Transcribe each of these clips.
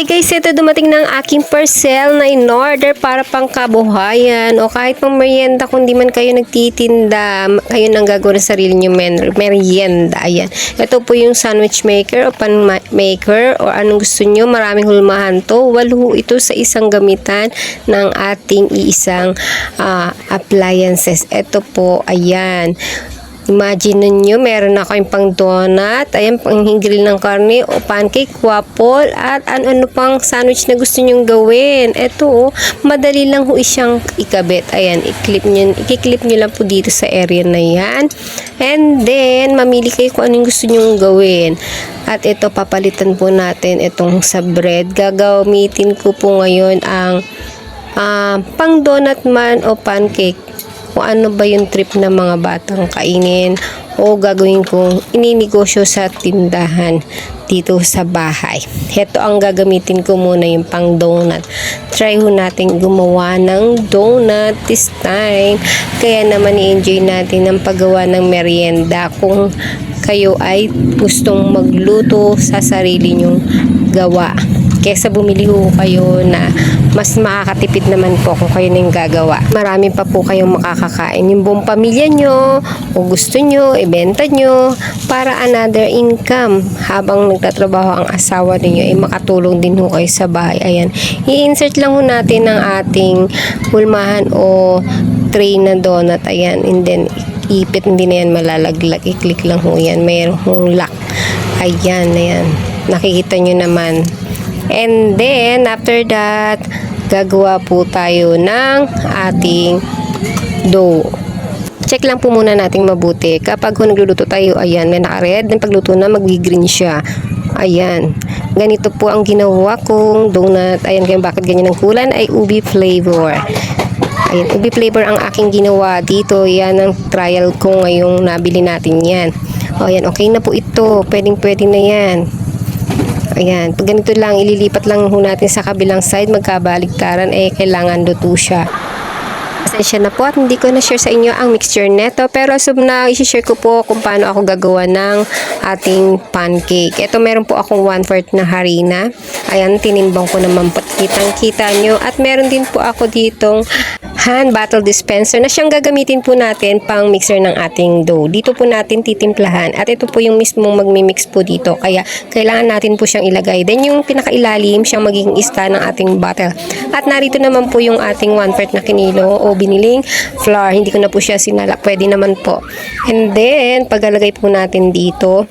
Hi guys, ito dumating ng aking parcel na in-order para pang kabuhayan o kahit pang merienda kung di man kayo nagtitinda, kayo nang gagawin sa sarili nyo merienda. Ayan. Ito po yung sandwich maker o pan maker o anong gusto nyo. Maraming hulmahan to. Walo ito sa isang gamitan ng ating iisang appliances. Ito po, ayan. Imagine ninyo, meron na kayong pang donut, ayan, pang grill ng karne o pancake, waffle, at ano pang sandwich na gusto nyong gawin. Ito, madali lang ho siyang ikabit. Ayan, i-clip nyo lang po dito sa area na yan. And then, mamili kayo kung anong gusto nyong gawin. At ito, papalitan po natin itong sa bread. Gagamitin ko po ngayon ang pang donut man o pancake. Kung ano ba yung trip ng mga batang kainin o gagawin kong ininegosyo sa tindahan dito sa bahay. Ito ang gagamitin ko muna, yung pang donut. Try ho natin gumawa ng donut this time. Kaya naman i-enjoy natin ang paggawa ng merienda kung kayo ay gustong magluto sa sarili nyong gawa. Kesa bumili ho kayo na mas makakatipid naman po kung kayo nang gagawa. Marami pa po kayong makakakain. Yung buong pamilya nyo o gusto nyo, ibenta nyo para another income habang nagtatrabaho ang asawa ninyo ay makatulong din ho kayo sa bahay. Ayan. I-insert lang ho natin ang ating hulmahan o tray na donut. Ayan. And then, ipit, hindi na yan malalaglag. I-click lang ho yan. Mayroon hong lock. Ayan. Ayan. Nakikita nyo naman. And then, after that, gagawa po tayo ng ating dough. Check lang po muna natin mabuti. Kapag nagluluto tayo, ayan, may naka-red. Then pagluto na, mag-green siya. Ayan. Ganito po ang ginawa kong donut. Ayan, kaya bakit ganyan ang kulan ay ubi flavor. Ayan, ubi flavor ang aking ginawa dito. Yan ang trial ko ngayong nabili natin yan. O, ayan, okay na po ito. Pwedeng-pwede na yan. Ayan, pag ganito lang, ililipat lang ho natin sa kabilang side, magkabaligtaran, kailangan luto siya. Pasensya na po at hindi ko na-share sa inyo ang mixture neto, pero as of now, isi-share ko po kung paano ako gagawa ng ating pancake. Ito, meron po akong 1/4 na harina. Ayan, tinimbang ko naman po, kitang-kita nyo. At meron din po ako ditong hand bottle dispenser na siyang gagamitin po natin pang mixer ng ating dough. Dito po natin titimplahan at ito po yung mismong magmi-mix po dito. Kaya kailangan natin po siyang ilagay. Then yung pinakailalim siyang magiging ista ng ating bottle. At narito naman po yung ating 1/4 na kinilo o biniling flour. Hindi ko na po siya sinalak. Pwede naman po. And then paglalagay po natin dito,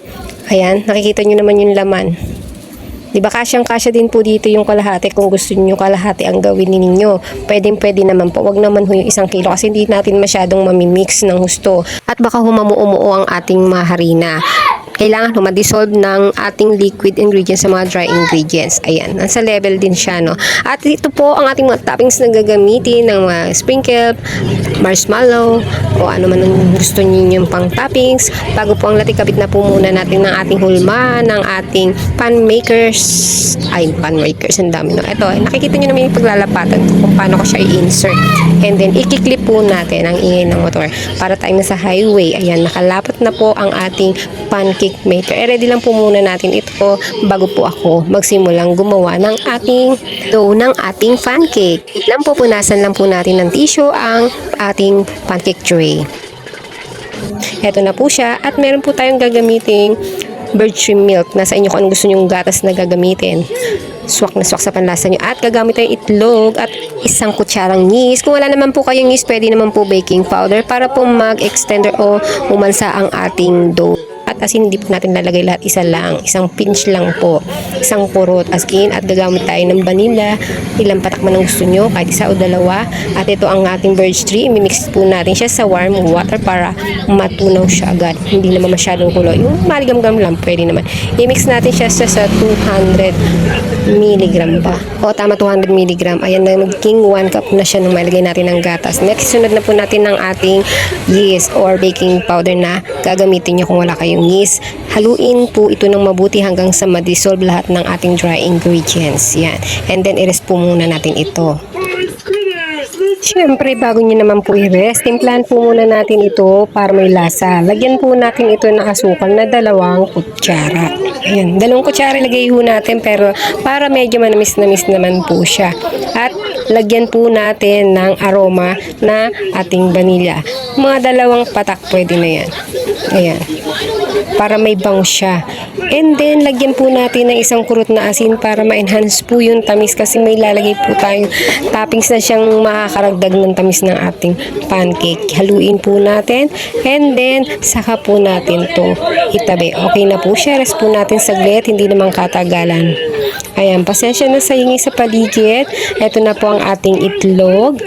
ayan, nakikita nyo naman yung laman. Diba, kasyang-kasya din po dito yung kalahati kung gusto niyo kalahati ang gawin ninyo. Pwedeng-pwede naman po. Wag naman ho yung 1 kilo kasi hindi natin masyadong mamimix ng husto. At baka humamuumuo ang ating maharina. Kailangan ma-dissolve ng ating liquid ingredients sa mga dry ingredients. Ayan, nasa level din siya, no? At ito po ang ating mga toppings na gagamitin ng mga sprinkle, marshmallow, o ano man ang gusto niyo yung pang toppings. Bago po ang latik, kabit na po muna natin ng ating hulma, ng ating pan makers. Ay, pan makers, ang dami, no? Ito, nakikita niyo naman yung paglalapatan kung paano ko siya i-insert. And then, i-clip po natin ang ingay ng motor para tayo nasa highway. Ayan, nakalapat na po ang ating pancake maker. Ready lang po muna natin ito bago po ako magsimulang gumawa ng ating dough ng ating pancake. Lang po, punasan lang po natin ng tissue ang ating pancake tray. Ito na po siya at meron po tayong gagamiting bird shrimp milk. Nasa inyo kung anong gusto nyong gatas na gagamitin. Swak na swak sa panlasa nyo. At gagamit tayong itlog at 1 kutsarang yeast. Kung wala naman po kayong yeast, pwede naman po baking powder para po mag-extender o umansa ang ating dough. At asin, hindi po natin lalagay lahat, isa lang, 1 pinch lang po, 1 kurot asin. At gagamit tayo ng vanilla, ilang patak man ang gusto nyo, kahit 1 o 2. At ito ang ating birch tree, imimix po natin siya sa warm water para matunaw siya agad, hindi naman masyadong kulo, yung maligam-gam lang, pwede naman. I-mix natin siya sa 200 mg ba, o tama, 200 mg. Ayan, naging 1 cup na siya nung malagay natin ng gatas. Next, sunod na po natin ng ating yeast or baking powder na gagamitin nyo kung wala kayong yeast. Haluin po ito ng mabuti hanggang sa ma-dissolve lahat ng ating dry ingredients. Yan. And then, i-rest po muna natin ito. Siyempre, bago nyo naman po i-rest, timplahan po muna natin ito para may lasa. Lagyan po natin ito ng asukal na 2 kutsara. Ayan, 2 kutsara lagay po natin pero para medyo manamis-namis naman po siya. At lagyan po natin ng aroma na ating vanilla. Mga 2 patak pwede na yan. Ayan, para may bango siya. And then, lagyan po natin ng 1 kurot na asin para ma-enhance po yung tamis kasi may lalagay po tayong toppings na siyang makakaragdag ng tamis ng ating pancake. Haluin po natin and then, saka po natin to itabi. Okay na po siya. Rest po natin saglit. Hindi naman katagalan. Ayan, pasensya na sa ingay sa paligid. Ito na po ang ating itlog.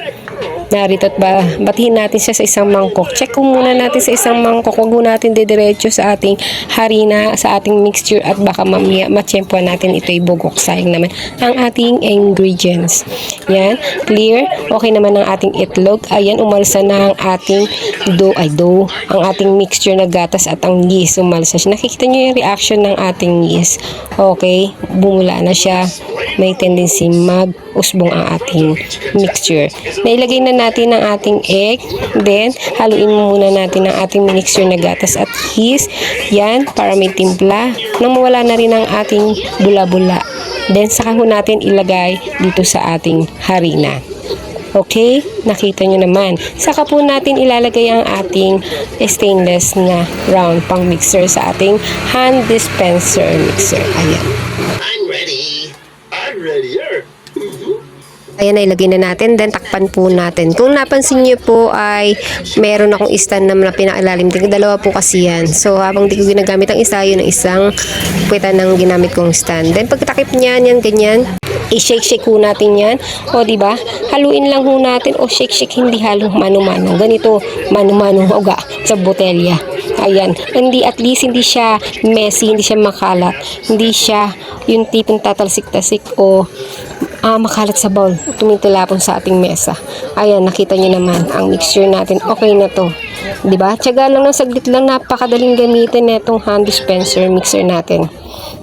Narito at batiin natin siya sa isang mangkok. Check ko muna natin sa isang mangkok. Huwag mo natin didiretso sa ating harina, sa ating mixture at baka mamaya matsyempoan natin ito'y bugok. Sayang naman ang ating ingredients. Yan, clear. Okay naman ang ating itlog. Ayan, umalsa na ang ating dough. Ang ating mixture na gatas at ang yeast. Umalsa siya. Nakikita nyo yung reaction ng ating yeast. Okay, bumula na siya. May tendency mag-usbong ang ating mixture. Nailagay na natin ang ating egg. Then, haluin muna natin ang ating mixture na gatas at yeast. Yan, para may timpla. Nang mawala na rin ang ating bula-bula. Then, saka ho natin ilagay dito sa ating harina. Okay? Nakita nyo naman. Saka po natin ilalagay ang ating stainless na round pang mixer sa ating hand dispenser mixer. Ayan. I'm ready. I'm readier. Ayan na, ilagay na natin. Then, takpan po natin. Kung napansin nyo po ay meron akong stand na pinakalalim. 2 po kasi yan. So, habang di ko ginagamit ang isa, yun ang isang puwitan ng ginamit kong stand. Then, pagtakip niyan, yan, ganyan. I-shake-shake ho natin yan. O, diba? Haluin lang ho natin. O, shake-shake, hindi halo mano-mano. Ganito, mano-mano uga sa botelya. Ayan. Hindi, at least, hindi siya messy, hindi siya makalat. Hindi siya yung tipong tatalsik-tasik o makalat sa bowl, tumitilapon sa ating mesa. Ayan, nakita nyo naman ang mixture natin. Okay na to. Diba? Tiyaga lang ng saglit lang, napakadaling gamitin na itong hand dispenser mixer natin.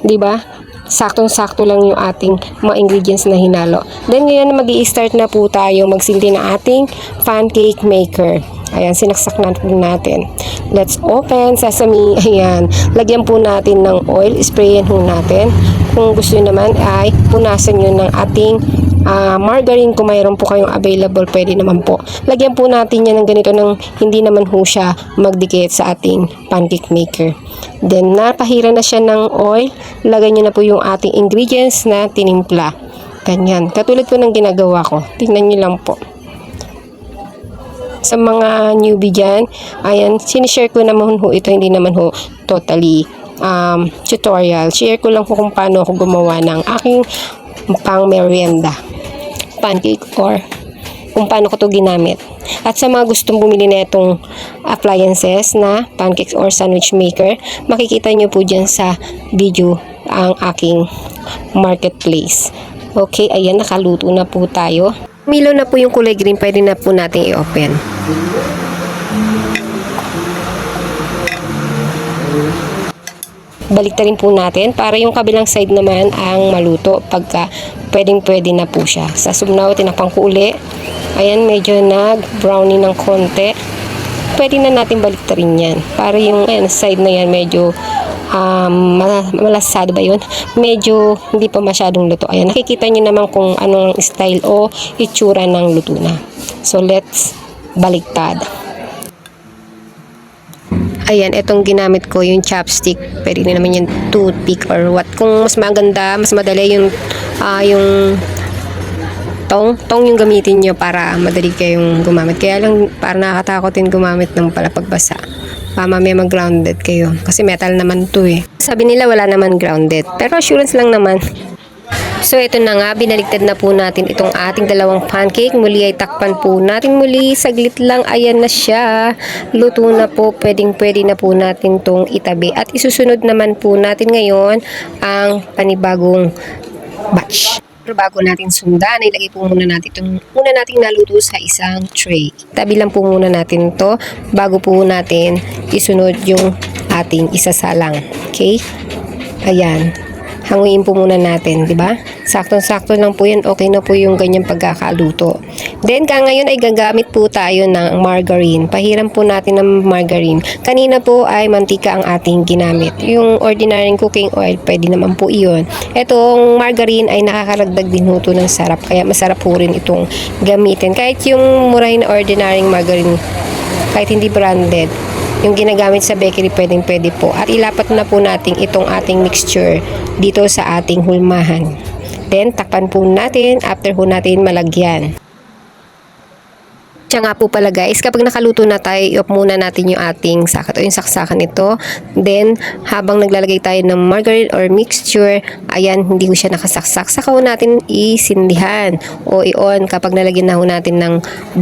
Diba? Saktong-sakto lang yung ating mga ingredients na hinalo. Then ngayon, mag-i-start na po tayo magsildi ng ating pancake maker. Ayan, sinaksak natin. Let's open sesame. Ayan, lagyan po natin ng oil. Sprayan po natin. Kung gusto nyo naman ay punasan nyo ng ating margarine. Kung mayroon po kayong available, pwede naman po. Lagyan po natin yan ng ganito nang hindi naman po siya magdikit sa ating pancake maker. Then, napahira na siya ng oil. Lagyan nyo na po yung ating ingredients na tinimpla. Ganyan. Katulad po ng ginagawa ko. Tingnan nyo lang po. Sa mga newbie dyan, ayan, sinishare ko naman ho ito, hindi naman ho totally tutorial. Share ko lang po kung paano ako gumawa ng aking pang merienda pancake or kung paano ko to ginamit. At sa mga gustong bumili na itong appliances na pancakes or sandwich maker, makikita nyo po dyan sa video ang aking marketplace. Okay, ayan, nakaluto na po tayo. Milaw na po yung kulay green, pwede na po natin i-open. Baliktarin po natin para yung kabilang side naman ang maluto pagka pwedeng-pwede na po siya. Sa sumnaw, tinapang ko uli. Ayan, medyo nag-brownie ng konti. Pwede na natin baliktarin yan. Para yung side na yan medyo malasado ba yun? Medyo hindi pa masyadong luto. Ayan, nakikita nyo naman kung anong style o itsura ng luto na. So, let's baliktad. Ayan, itong ginamit ko, yung chopstick. Pwede na naman yung toothpick or what. Kung mas maganda, mas madali yung tong yung gamitin nyo para madali kayong gumamit. Kaya lang, para nakakatakotin gumamit ng palapagbasa. Mamaya mag-grounded kayo. Kasi metal naman to eh. Sabi nila wala naman grounded. Pero assurance lang naman. So, ito na nga, binaligtad na po natin itong ating 2 pancake. Muli ay takpan po natin muli. Saglit lang, ayan na siya. Luto na po, pwedeng-pwede na po natin tong itabi. At isusunod naman po natin ngayon ang panibagong batch. Pero bago natin sundan, ilagay po muna natin itong muna natin naluto sa isang tray. Tabi lang po muna natin to bago po natin isunod yung ating isasalang. Okay? Ayan. Hanguin po muna natin, di ba? Saktong-sakto lang po yan. Okay na po yung ganyang pagkakaluto. Then, ngayon ay gagamit po tayo ng margarine. Pahiram po natin ng margarine. Kanina po ay mantika ang ating ginamit. Yung ordinary cooking oil, pwede naman po iyon. Itong margarine ay nakakaragdag din po ng sarap. Kaya masarap po rin itong gamitin. Kahit yung murahin na ordinary margarine, kahit hindi branded, yung ginagamit sa bakery, pwede po. At ilapat na po natin itong ating mixture dito sa ating hulmahan. Then, takpan po natin after po natin malagyan. Siya nga po pala guys, kapag nakaluto na tayo, i-off muna natin yung ating sakat o yung saksakan nito. Then, habang naglalagay tayo ng margarine or mixture, ayan, hindi ko siya nakasaksak. Saka ho natin isindihan o i-on kapag nalagyan na ho natin ng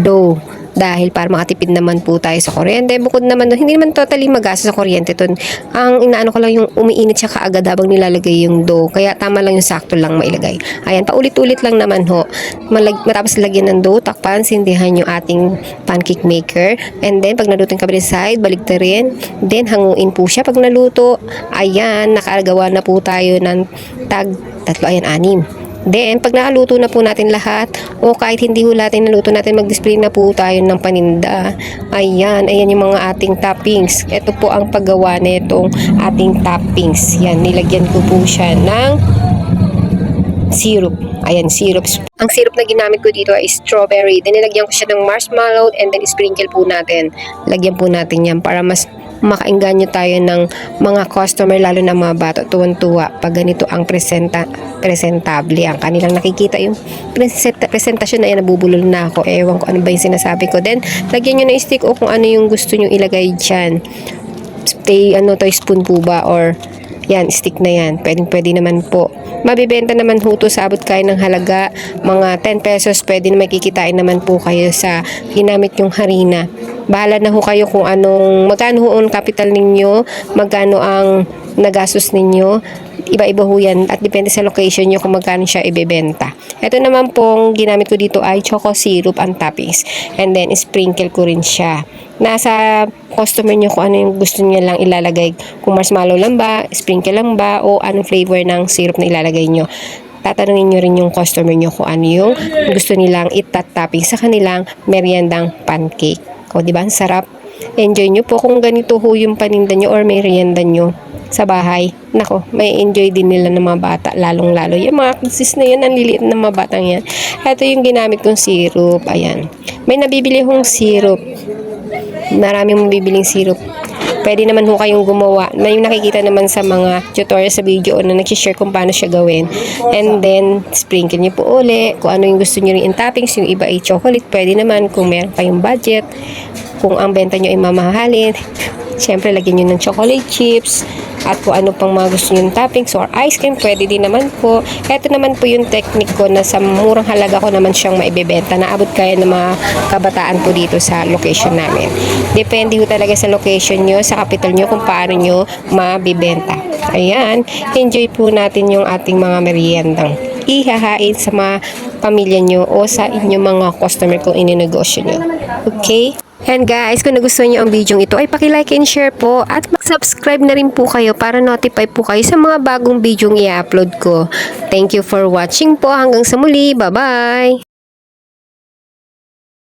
dough. Dahil para makatipid naman po tayo sa kuryente. Bukod naman doon, hindi naman totally magastos sa kuryente to. Ang inaano ko lang yung umiinit siya kaagad habang nilalagay yung dough. Kaya tama lang yung sakto lang mailagay. Ayan, paulit-ulit lang naman ho. Matapos lagyan ng dough, takpan, sindihan yung ating pancake maker. And then, pag naluto yung kabilang side, baligtarin. Then, hanguin po siya. Pag naluto, ayan, nakagawa na po tayo ng tatlo, ayan, 6. Then, pag nakaluto na po natin lahat, o kahit hindi ho natin naluto natin, mag-display na po tayo ng paninda. Ayan yung mga ating toppings. Ito po ang paggawa nitong ating toppings. Yan, nilagyan ko po siya ng syrup. Ayan, syrup. Ang syrup na ginamit ko dito ay strawberry. Then, nilagyan ko siya ng marshmallow and then sprinkle po natin. Lagyan po natin yan para mas makainganyo tayo ng mga customer, lalo na mga bata. Tuwan-tuwa pag ganito ang presentable. Ang kanilang nakikita yung presentasyon na yan, nabubulol na ako. Ewan ko ano ba yung sinasabi ko. Then, lagyan nyo na stick o kung ano yung gusto nyo ilagay dyan. Spoon po ba or yan, stick na yan. Pwede naman po. Mabibenta naman ho to sa abot kaya ng halaga. Mga 10 pesos, pwede na makikitain naman po kayo sa ginamit yung harina. Bahala na ho kayo kung magkano ho ang capital ninyo, magkano ang nagastos ninyo. Iba-iba ho yan at depende sa location nyo kung magkano siya ibebenta. Ito naman pong ginamit ko dito ay choco syrup and toppings. And then, sprinkle ko rin siya. Nasa customer nyo kung ano yung gusto nyo lang ilalagay. Kung marshmallow lang ba, sprinkle lang ba, o anong flavor ng syrup na ilalagay nyo. Tatanungin nyo rin yung customer nyo kung ano yung gusto nilang itatopping sa kanilang meriendang pancake. O, diba? Ang sarap. Enjoy nyo po kung ganito ho yung paninda nyo or merienda nyo sa bahay. Nako, may enjoy din nila ng mga bata, lalong-lalo. Yung mga kids na yun, ang liliit ng mga batang yan. Ito yung ginamit kong syrup. Ayan. May nabibili hong syrup. Maraming mabibiling syrup. Pwede naman ho kayong gumawa. May nakikita naman sa mga tutorial sa video na nagsishare kung paano siya gawin. And then, sprinkle nyo po uli. Kung ano yung gusto nyo rin in toppings. Yung iba ay chocolate. Pwede naman kung meron kayong budget. Kung ang benta nyo ay mamahalin. Siyempre, lagyan nyo ng chocolate chips. At kung ano pang mga gusto nyo toppings or ice cream, pwede din naman po. Ito naman po yung technique ko na sa murang halaga ko naman siyang maibebenta. Naabot kaya ng mga kabataan po dito sa location namin. Depende ho talaga sa location nyo, sa capital nyo, kung paano nyo mabibenta. Ayan, enjoy po natin yung ating mga meriendang ihahain sa mga pamilya nyo o sa inyong mga customer kung ininegosyo nyo. Okay? And guys, kung nagustuhan niyo ang video ito, ay paki-like and share po at mag-subscribe na rin po kayo para notify po kayo sa mga bagong video i-upload ko. Thank you for watching po. Hanggang sa muli. Bye-bye!